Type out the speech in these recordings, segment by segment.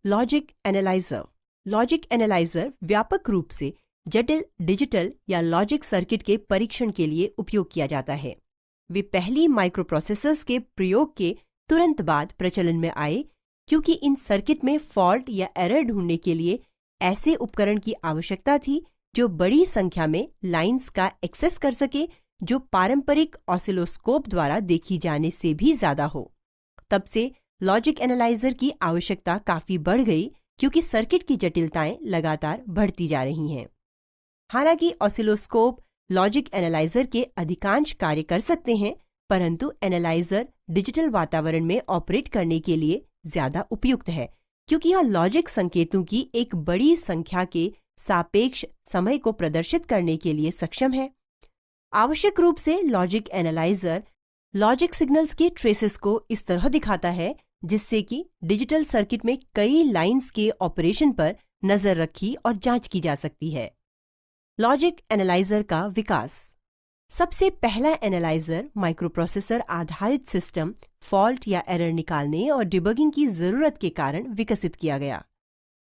Logic analyser. Logic analyser व्यापक रूप से जटिल डिजिटल या लॉजिक सर्किट के परीक्षण के लिए उपयोग किया जाता है। वे पहली माइक्रोप्रोसेसर्स के प्रयोग के तुरंत बाद प्रचलन में आए क्योंकि इन सर्किट में फॉल्ट या एरर ढूंढने के लिए ऐसे उपकरण की आवश्यकता थी जो बड़ी संख्या में लाइंस का एक्सेस कर सके, जो पारंपरिक ऑसिलोस्कोप द्वारा देखी जाने से भी ज्यादा हो। तब से लॉजिक एनालाइजर की आवश्यकता काफी बढ़ गई क्योंकि सर्किट की जटिलताएं लगातार बढ़ती जा रही हैं। हालांकि ऑसिलोस्कोप लॉजिक एनालाइजर के अधिकांश कार्य कर सकते हैं, परंतु एनालाइजर डिजिटल वातावरण में ऑपरेट करने के लिए ज्यादा उपयुक्त है क्योंकि यह लॉजिक संकेतों की एक बड़ी संख्या के सापेक्ष समय को प्रदर्शित करने के लिए सक्षम है। आवश्यक रूप से लॉजिक एनालाइजर लॉजिक सिग्नल्स के ट्रेसेस को इस तरह दिखाता है जिससे कि डिजिटल सर्किट में कई लाइंस के ऑपरेशन पर नजर रखी और जांच की जा सकती है। लॉजिक एनालाइजर का विकास। सबसे पहला एनालाइजर माइक्रोप्रोसेसर आधारित सिस्टम फॉल्ट या एरर निकालने और डिबगिंग की जरूरत के कारण विकसित किया गया।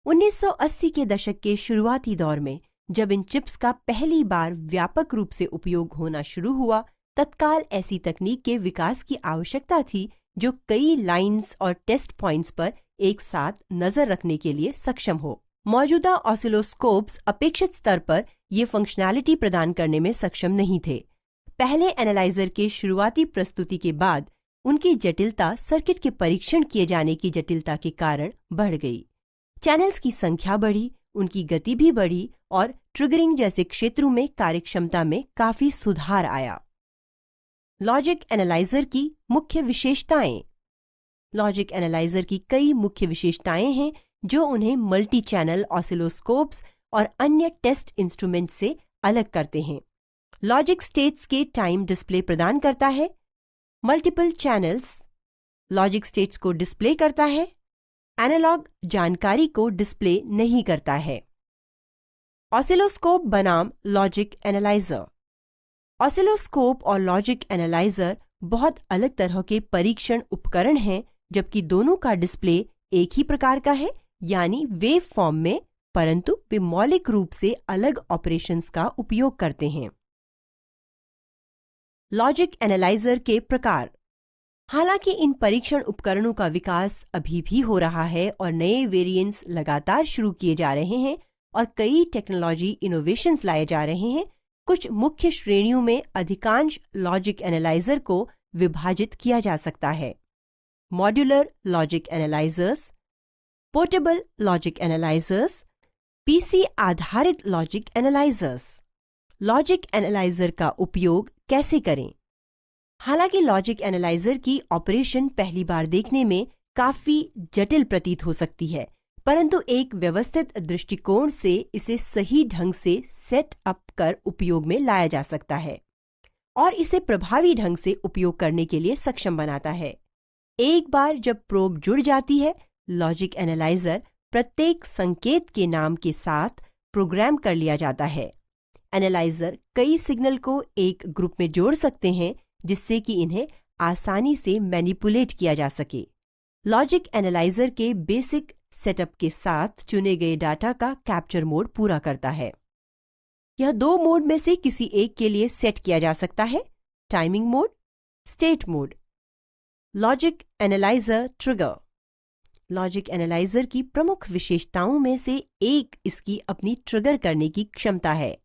1980 के दशक के शुरुआती दौर में जब इन चिप्स का पहली बार व्यापक रूप से उपयोग होना शुरू हुआ, तत्काल ऐसी तकनीक के विकास की आवश्यकता थी जो कई लाइंस और टेस्ट पॉइंट्स पर एक साथ नजर रखने के लिए सक्षम हो। मौजूदा ऑसिलोस्कोप्स अपेक्षित स्तर पर ये फंक्शनैलिटी प्रदान करने में सक्षम नहीं थे। पहले एनालाइजर के शुरुआती प्रस्तुति के बाद उनकी जटिलता सर्किट के परीक्षण किए जाने की जटिलता के कारण बढ़ गई। चैनल्स की संख्या बढ़ी, उनकी गति भी बढ़ी और ट्रिगरिंग जैसे क्षेत्रों में कार्यक्षमता में काफी सुधार आया। लॉजिक एनालाइजर की मुख्य विशेषताएं। लॉजिक एनालाइजर की कई मुख्य विशेषताएं हैं जो उन्हें मल्टी चैनल ऑसिलोस्कोप्स और अन्य टेस्ट इंस्ट्रूमेंट से अलग करते हैं। लॉजिक स्टेट्स के टाइम डिस्प्ले प्रदान करता है। मल्टीपल चैनल्स लॉजिक स्टेट्स को डिस्प्ले करता है, एनालॉग जानकारी को डिस्प्ले नहीं करता है। ऑसिलोस्कोप बनाम लॉजिक एनालाइजर। ऑसिलोस्कोप और लॉजिक एनालाइजर बहुत अलग तरह के परीक्षण उपकरण हैं, जबकि दोनों का डिस्प्ले एक ही प्रकार का है, यानी वेव फॉर्म में, परंतु वे मौलिक रूप से अलग ऑपरेशंस का उपयोग करते हैं। लॉजिक एनालाइजर के प्रकार। हालांकि इन परीक्षण उपकरणों का विकास अभी भी हो रहा है और नए वेरिएंट्स लगातार शुरू किए जा रहे हैं और कई टेक्नोलॉजी इनोवेशंस लाए जा रहे हैं, कुछ मुख्य श्रेणियों में अधिकांश लॉजिक एनालाइजर को विभाजित किया जा सकता है। Modular logic analysers, portable logic analysers, PC आधारित लॉजिक एनालाइजर्स। लॉजिक एनालाइजर का उपयोग कैसे करें? हालांकि लॉजिक एनालाइजर की ऑपरेशन पहली बार देखने में काफी जटिल प्रतीत हो सकती है, परंतु एक व्यवस्थित दृष्टिकोण से इसे सही ढंग से सेट अप कर उपयोग में लाया जा सकता है और इसे प्रभावी ढंग से उपयोग करने के लिए सक्षम बनाता है। एक बार जब प्रोब जुड़ जाती है, लॉजिक एनालाइजर प्रत्येक संकेत के नाम के साथ प्रोग्राम कर लिया जाता है। एनालाइजर कई सिग्नल को एक ग्रुप में जोड़ सकते हैं जिससे कि इन्हें आसानी से मैनिपुलेट किया जा सके। लॉजिक एनालाइजर के बेसिक सेटअप के साथ चुने गए डाटा का कैप्चर मोड पूरा करता है। यह दो मोड में से किसी एक के लिए सेट किया जा सकता है, timing mode, state mode. Logic analyser trigger. Logic analyser की प्रमुख विशेषताओं में से एक इसकी अपनी ट्रिगर करने की क्षमता है।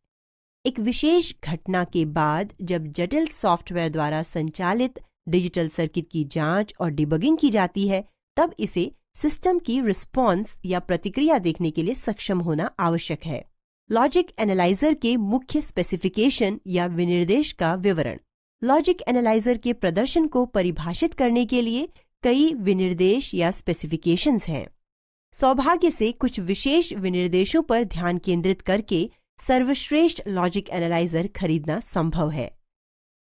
एक विशेष घटना के बाद जब जटिल सॉफ्टवेयर द्वारा संचालित डिजिटल सर्किट की जांच और डिबगिंग की जाती है, तब इसे सिस्टम की रिस्पॉन्स या प्रतिक्रिया देखने के लिए सक्षम होना आवश्यक है। लॉजिक एनालाइजर के मुख्य स्पेसिफिकेशन या विनिर्देश का विवरण। लॉजिक एनालाइजर के प्रदर्शन को परिभाषित करने के लिए कई विनिर्देश या स्पेसिफिकेशंस हैं। सौभाग्य से कुछ विशेष विनिर्देशों पर ध्यान केंद्रित करके सर्वश्रेष्ठ लॉजिक एनालाइजर खरीदना संभव है।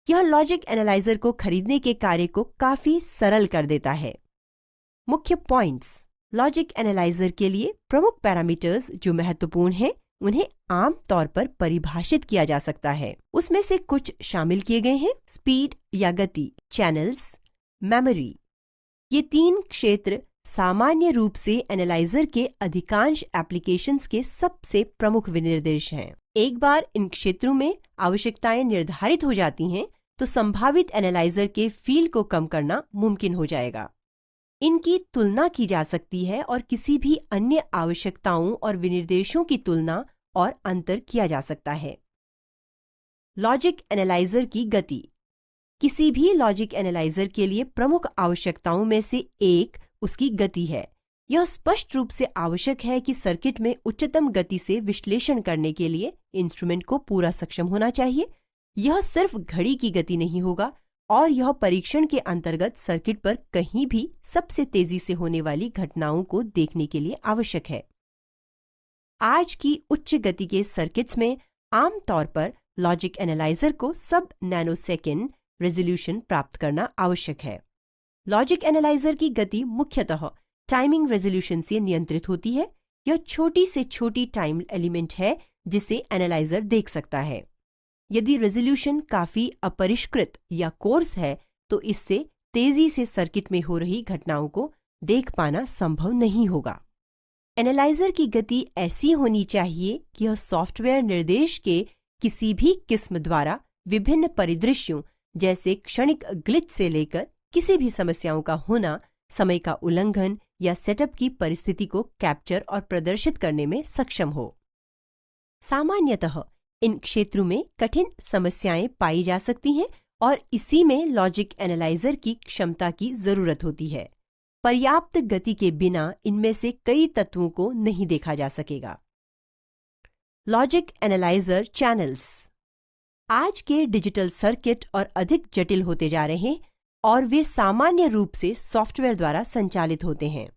यह लॉजिक एनालाइजर को खरीदने के कार्य को काफी सरल कर देता है। मुख्य पॉइंट्स। लॉजिक एनालाइजर के लिए प्रमुख पैरामीटर्स जो महत्वपूर्ण हैं, उन्हें आम तौर पर परिभाषित किया जा सकता है। उसमें से कुछ शामिल किए गए हैं: स्पीड या गति, चैनल्स, मेमोरी। ये तीन क्षेत्र सामान्य रूप से एनालाइजर के अधिकांश एप्लीकेशंस के सबसे प्रमुख विनिर्देश हैं। एक बार इन क्षेत्रों में आवश्यकताएं निर्धारित हो जाती हैं तो संभावित एनालाइजर के फील्ड को कम करना मुमकिन हो जाएगा। इनकी तुलना की जा सकती है और किसी भी अन्य आवश्यकताओं और विनिर्देशों की तुलना और अंतर किया जा सकता है। लॉजिक एनालाइजर की गति। किसी भी लॉजिक एनालाइजर के लिए प्रमुख आवश्यकताओं में से एक उसकी गति है। यह स्पष्ट रूप से आवश्यक है कि सर्किट में उच्चतम गति से विश्लेषण करने के लिए इंस्ट्रूमेंट को पूरा सक्षम होना चाहिए। यह सिर्फ घड़ी की गति नहीं होगा और यह परीक्षण के अंतर्गत सर्किट पर कहीं भी सबसे तेजी से होने वाली घटनाओं को देखने के लिए आवश्यक है। आज की उच्च गति के सर्किट्स में आमतौर पर लॉजिक एनालाइजर को सब नैनोसेकेंड रेजोल्यूशन प्राप्त करना आवश्यक है। लॉजिक एनालाइजर की गति मुख्यतः टाइमिंग रेजोल्यूशन से नियंत्रित होती है। यह छोटी से छोटी टाइम एलिमेंट है जिसे एनालाइजर देख सकता है। यदि रेजोल्यूशन काफी अपरिष्कृत या कोर्स है तो इससे तेजी से सर्किट में हो रही घटनाओं को देख पाना संभव नहीं होगा। एनालाइजर की गति ऐसी होनी चाहिए कि यह सॉफ्टवेयर निर्देश के किसी भी किस्म द्वारा विभिन्न परिदृश्यों जैसे क्षणिक ग्लिच से लेकर किसी भी समस्याओं का होना, समय का उल्लंघन या सेटअप की परिस्थिति को कैप्चर और प्रदर्शित करने में सक्षम हो। सामान्यतः इन क्षेत्रों में कठिन समस्याएं पाई जा सकती हैं और इसी में लॉजिक एनालाइजर की क्षमता की जरूरत होती है। पर्याप्त गति के बिना इनमें से कई तत्वों को नहीं देखा जा सकेगा। Logic analyser channels. आज के डिजिटल सर्किट और अधिक जटिल होते जा रहे हैं और वे सामान्य रूप से सॉफ्टवेयर द्वारा संचालित होते हैं।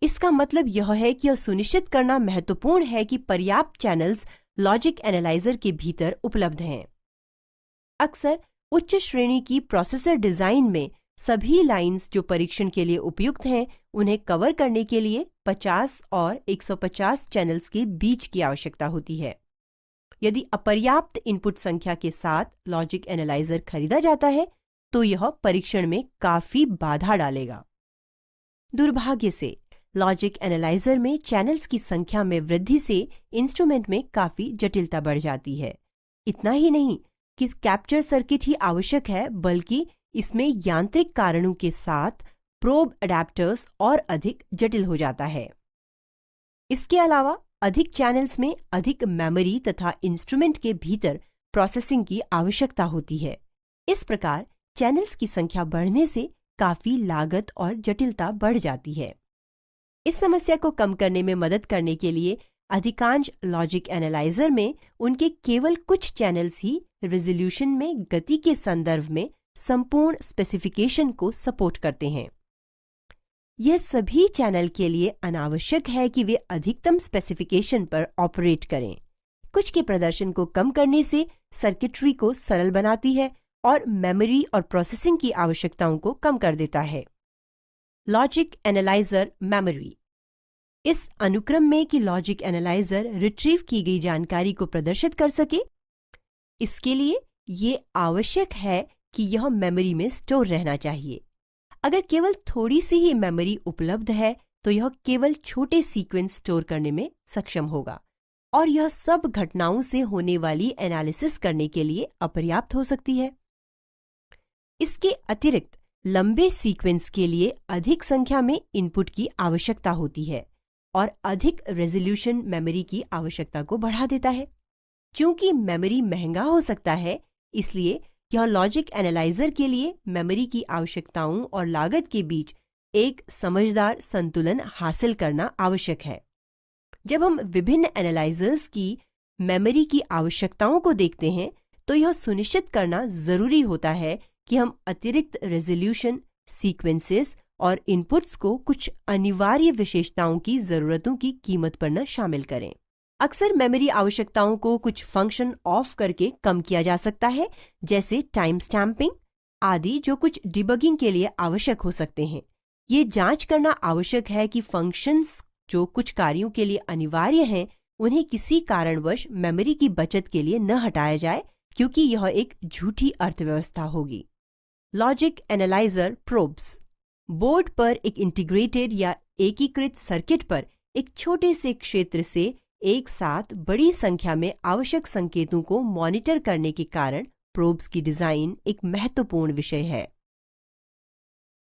इसका मतलब यह है कि यह सुनिश्चित करना महत्वपूर्ण है कि पर्याप्त चैनल्स लॉजिक एनालाइजर के भीतर उपलब्ध हैं। अक्सर उच्च श्रेणी की प्रोसेसर डिजाइन में सभी लाइंस जो परीक्षण के लिए उपयुक्त हैं उन्हें कवर करने के लिए 50 और 150 चैनल्स के बीच की आवश्यकता होती है। यदि अपर्याप्त इनपुट संख्या के साथ लॉजिक एनालाइजर खरीदा जाता है तो यह परीक्षण में काफी बाधा डालेगा। दुर्भाग्य से लॉजिक एनालाइजर में चैनल्स की संख्या में वृद्धि से इंस्ट्रूमेंट में काफी जटिलता बढ़ जाती है। इतना ही नहीं कि कैप्चर सर्किट ही आवश्यक है बल्कि इसमें यांत्रिक कारणों के साथ प्रोब अडेप्टर्स और अधिक जटिल हो जाता है। इसके अलावा अधिक चैनल्स में अधिक मेमोरी तथा इंस्ट्रूमेंट के भीतर प्रोसेसिंग की आवश्यकता होती है। इस प्रकार चैनल्स की संख्या बढ़ने से काफी लागत और जटिलता बढ़ जाती है। इस समस्या को कम करने में मदद करने के लिए अधिकांश लॉजिक एनालाइजर में उनके केवल कुछ चैनल्स ही रेजोल्यूशन में गति के संदर्भ में संपूर्ण स्पेसिफिकेशन को सपोर्ट करते हैं। यह सभी चैनल के लिए अनावश्यक है कि वे अधिकतम स्पेसिफिकेशन पर ऑपरेट करें। कुछ के प्रदर्शन को कम करने से सर्किटरी को सरल बनाती है और मेमोरी और प्रोसेसिंग की आवश्यकताओं को कम कर देता है। Logic analyser memory. इस अनुक्रम में कि लॉजिक एनालाइजर रिट्रीव की गई जानकारी को प्रदर्शित कर सके, इसके लिए ये आवश्यक है कि यह मेमोरी में स्टोर रहना चाहिए। अगर केवल थोड़ी सी ही मेमोरी उपलब्ध है तो यह केवल छोटे सीक्वेंस स्टोर करने में सक्षम होगा और यह सब घटनाओं से होने वाली एनालिसिस करने के लिए अपर्याप्त हो सकती है। इसके अतिरिक्त लंबे सीक्वेंस के लिए अधिक संख्या में इनपुट की आवश्यकता होती है और अधिक रेजोल्यूशन मेमोरी की आवश्यकता को बढ़ा देता है। चूंकि मेमोरी महंगा हो सकता है, इसलिए यह लॉजिक एनालाइजर के लिए मेमोरी की आवश्यकताओं और लागत के बीच एक समझदार संतुलन हासिल करना आवश्यक है। जब हम विभिन्न एनालाइजर्स की मेमोरी की आवश्यकताओं को देखते हैं तो यह सुनिश्चित करना जरूरी होता है कि हम अतिरिक्त रेजोल्यूशन, सीक्वेंसेस और इनपुट्स को कुछ अनिवार्य विशेषताओं की जरूरतों की कीमत पर न शामिल करें। अक्सर मेमोरी आवश्यकताओं को कुछ फंक्शन ऑफ करके कम किया जा सकता है, जैसे टाइम स्टैंपिंग आदि, जो कुछ डिबगिंग के लिए आवश्यक हो सकते हैं। ये जांच करना आवश्यक है कि फंक्शंस जो कुछ कार्यों के लिए अनिवार्य हैं उन्हें किसी कारणवश मेमोरी की बचत के लिए न हटाया जाए, क्योंकि यह एक झूठी अर्थव्यवस्था होगी। Logic analyser probes. बोर्ड पर एक इंटीग्रेटेड या एकीकृत सर्किट पर एक छोटे से क्षेत्र से एक साथ बड़ी संख्या में आवश्यक संकेतों को मॉनिटर करने के कारण प्रोब्स की डिजाइन एक महत्वपूर्ण विषय है।